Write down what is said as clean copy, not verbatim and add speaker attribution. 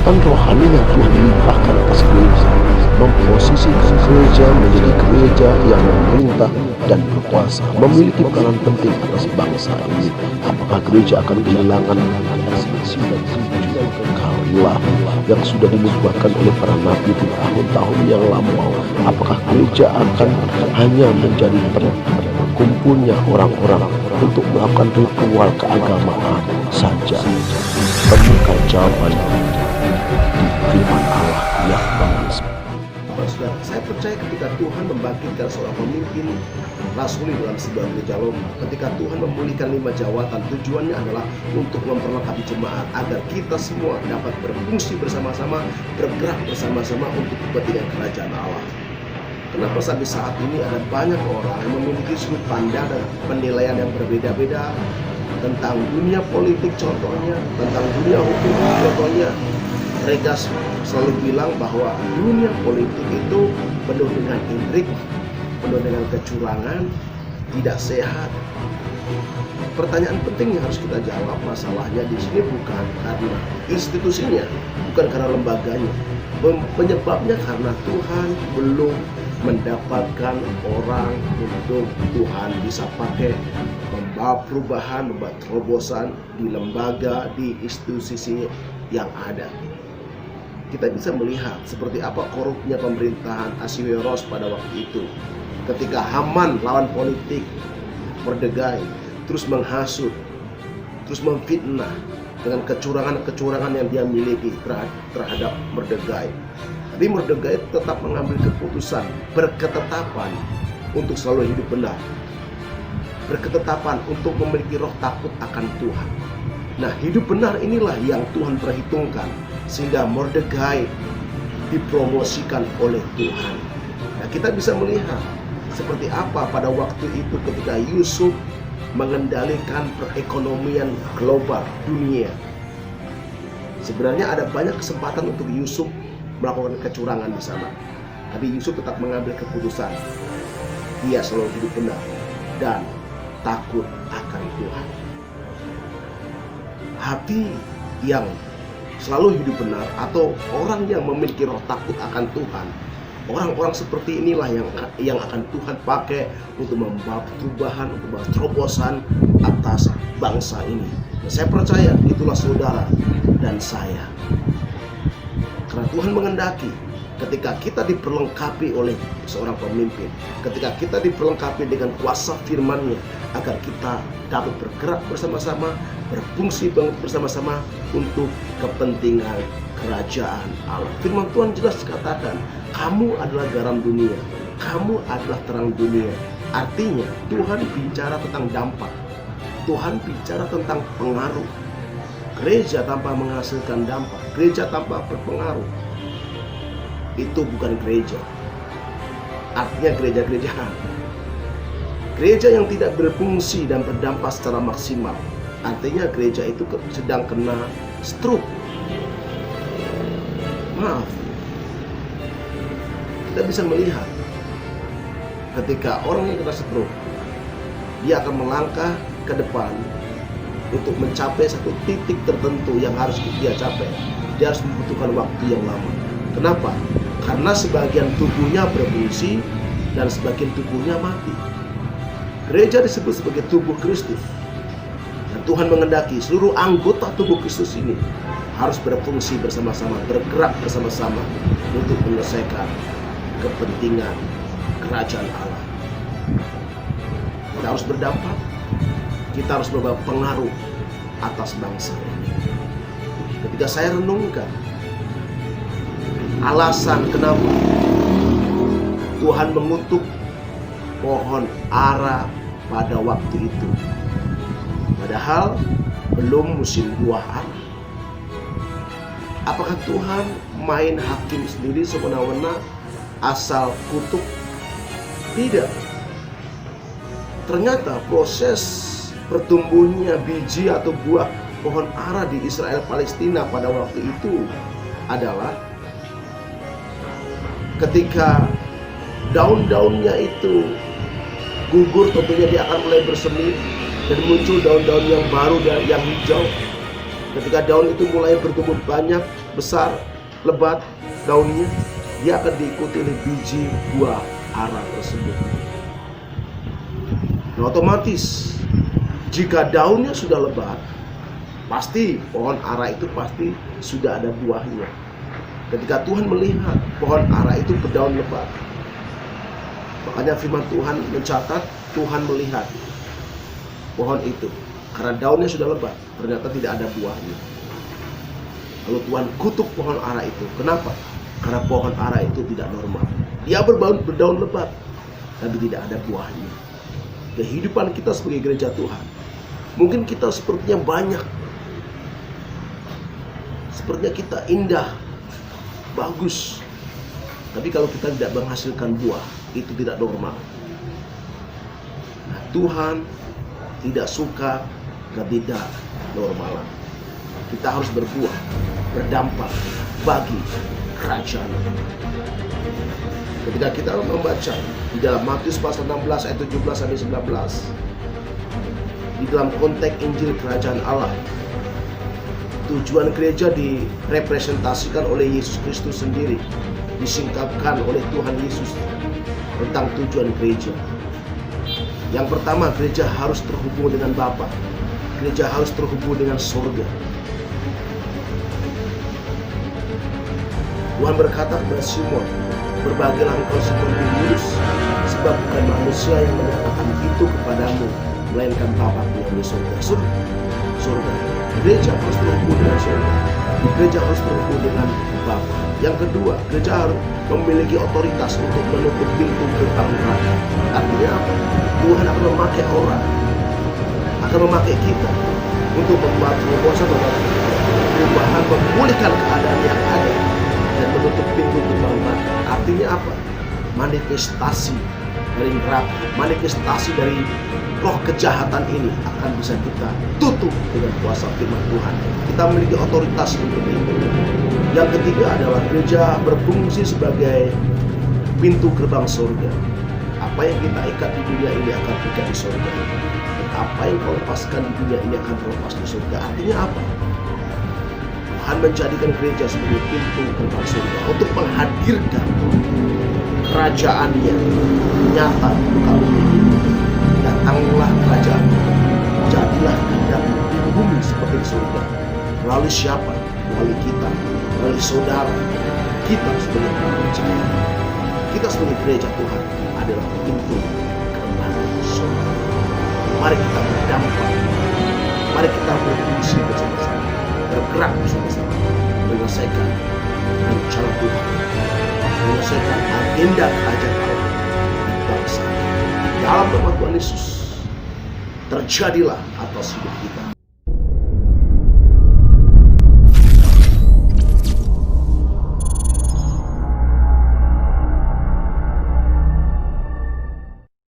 Speaker 1: kekuatan rohani yang Tuhan limpahkan atas gereja memposisikan gereja menjadi gereja yang memerintah dan berkuasa, memiliki peranan penting atas bangsa ini. Apakah gereja akan kehilangan kaulah yang sudah dinubuatkan oleh para nabi di tahun-tahun yang lampau? Apakah gereja akan hanya menjadi berkumpulnya orang-orang untuk melakukan ritual keagamaan saja? Temukan jawaban di firman Allah yang berlangsung.
Speaker 2: Saudara, saya percaya ketika Tuhan membangkitkan seorang pemimpin rasuli dalam sebuah gereja lokal, ketika Tuhan memulihkan 5 jawatan, tujuannya adalah untuk memperlengkapi jemaat agar kita semua dapat berfungsi bersama-sama, bergerak bersama-sama untuk kepentingan kerajaan Allah. Kenapa sampai saat ini ada banyak orang yang memiliki sudut pandang dan penilaian yang berbeda-beda tentang dunia politik contohnya, tentang dunia hukum contohnya. Mereka selalu bilang bahwa dunia politik itu penuh dengan intrik, penuh dengan kecurangan, tidak sehat. Pertanyaan penting yang harus kita jawab, masalahnya di sini bukan karena institusinya, bukan karena lembaganya. Penyebabnya karena Tuhan belum mendapatkan orang untuk Tuhan bisa pakai membawa perubahan, membawa terobosan di lembaga, di institusi yang ada. Kita bisa melihat seperti apa korupnya pemerintahan Ahasweros pada waktu itu. Ketika Haman lawan politik Mordekai terus menghasut, terus memfitnah dengan kecurangan-kecurangan yang dia miliki terhadap Mordekai. Tapi Mordekai tetap mengambil keputusan, berketetapan untuk selalu hidup benar, berketetapan untuk memiliki roh takut akan Tuhan. Nah, hidup benar inilah yang Tuhan perhitungkan sehingga Mordekai dipromosikan oleh Tuhan. Nah, kita bisa melihat seperti apa pada waktu itu ketika Yusuf mengendalikan perekonomian global dunia. Sebenarnya ada banyak kesempatan untuk Yusuf melakukan kecurangan di sana, tapi Yusuf tetap mengambil keputusan. Dia selalu hidup benar dan takut akan Tuhan. Hati yang selalu hidup benar atau orang yang memiliki roh takut akan Tuhan, orang-orang seperti inilah yang akan Tuhan pakai untuk membawa perubahan, untuk membawa terobosan atas bangsa ini. Dan saya percaya itulah saudara dan saya. Karena Tuhan mengendaki ketika kita diperlengkapi oleh seorang pemimpin, ketika kita diperlengkapi dengan kuasa firman-Nya, agar kita dapat bergerak bersama-sama, berfungsi bersama-sama untuk kepentingan kerajaan Allah. Firman Tuhan jelas katakan, kamu adalah garam dunia, kamu adalah terang dunia. Artinya Tuhan bicara tentang dampak, Tuhan bicara tentang pengaruh. Gereja tanpa menghasilkan dampak, gereja tanpa berpengaruh, itu bukan gereja. Artinya gereja-gerejaan, gereja yang tidak berfungsi dan berdampak secara maksimal, artinya gereja itu sedang kena stroke. Maaf, kita bisa melihat ketika orang yang kena stroke, dia akan melangkah ke depan untuk mencapai satu titik tertentu yang harus dia capai. Dia harus membutuhkan waktu yang lama. Kenapa? Karena sebagian tubuhnya berfungsi dan sebagian tubuhnya mati. Gereja disebut sebagai tubuh Kristus. Dan Tuhan mengendaki seluruh anggota tubuh Kristus ini harus berfungsi bersama-sama, bergerak bersama-sama untuk menyelesaikan kepentingan kerajaan Allah. Kita harus berdampak, kita harus membawa pengaruh atas bangsa ini. Ketika saya renungkan alasan kenapa Tuhan mengutuk pohon ara pada waktu itu, padahal belum musim buah ara. Apakah Tuhan main hakim sendiri semena-mena asal kutuk? Tidak. Ternyata proses bertumbuhnya biji atau buah pohon ara di Israel Palestina pada waktu itu adalah ketika daun-daunnya itu gugur, tentunya dia akan mulai bersemi dan muncul daun-daun yang baru dan yang hijau. Ketika daun itu mulai bertumbuh banyak, besar, lebat daunnya, dia akan diikuti oleh biji buah ara tersebut. Nah, otomatis jika daunnya sudah lebat, pasti pohon ara itu pasti sudah ada buahnya. Ketika Tuhan melihat pohon ara itu berdaun lebat, makanya firman Tuhan mencatat Tuhan melihat pohon itu karena daunnya sudah lebat, ternyata tidak ada buahnya. Lalu Tuhan kutuk pohon ara itu. Kenapa? Karena pohon ara itu tidak normal. Dia berdaun lebat, tapi tidak ada buahnya. Kehidupan kita sebagai gereja Tuhan, mungkin kita sepertinya banyak, sepertinya kita indah, bagus, tapi kalau kita tidak menghasilkan buah, itu tidak normal. Nah, Tuhan tidak suka ketidaknormalan. Kita harus berbuah, berdampak bagi kerajaan. Ketika kita membaca di dalam Matius pasal 16 ayat 17 sampai 19, di dalam konteks Injil Kerajaan Allah, tujuan gereja direpresentasikan oleh Yesus Kristus sendiri, disingkapkan oleh Tuhan Yesus tentang tujuan gereja. Yang pertama, gereja harus terhubung dengan Bapa. Gereja harus terhubung dengan surga. Tuhan berkata kepada Simon, "Berbahagialah engkau Simon bin Yunus, sebab bukan manusia yang menyatakan itu kepadamu, melainkan Bapa-Ku yang di surga." Surga. Gereja harus terhubung dengan surga. Gereja harus terhubung dengan Bapa. Yang kedua, gereja harus memiliki otoritas untuk menutup pintu gerbang neraka. Artinya apa? Tuhan akan memakai orang, akan memakai kita untuk membuat terobosan, perubahan, memulihkan keadaan yang ada dan menutup pintu gerbang neraka. Artinya apa? Manifestasi dari neraka, manifestasi dari roh kejahatan ini akan bisa kita tutup dengan kuasa firman Tuhan. Kita memiliki otoritas untuk itu. Yang ketiga adalah gereja berfungsi sebagai pintu gerbang surga. Apa yang kita ikat di dunia ini akan terikat di surga. Dan apa yang kau lepaskan di dunia ini akan terlepas di surga. Artinya apa? Tuhan menjadikan gereja sebagai pintu gerbang surga untuk menghadirkan kerajaannya nyata di muka bumi ini. Datanglah kerajaan, jadilah kehendak di bumi seperti di surga. Melalui siapa? Melalui kita, melalui saudara. Kita sebagai orang percaya, kita sebagai gereja Tuhan adalah pintu gerbang surga. Mari kita berdampak, mari kita berfungsi bersama-sama, bergerak bersama-sama, menyelesaikan rencana Tuhan, menyelesaikan agenda kerajaan Allah di bangsa. Dalam nama Tuhan Yesus, terjadilah atas hidup kita.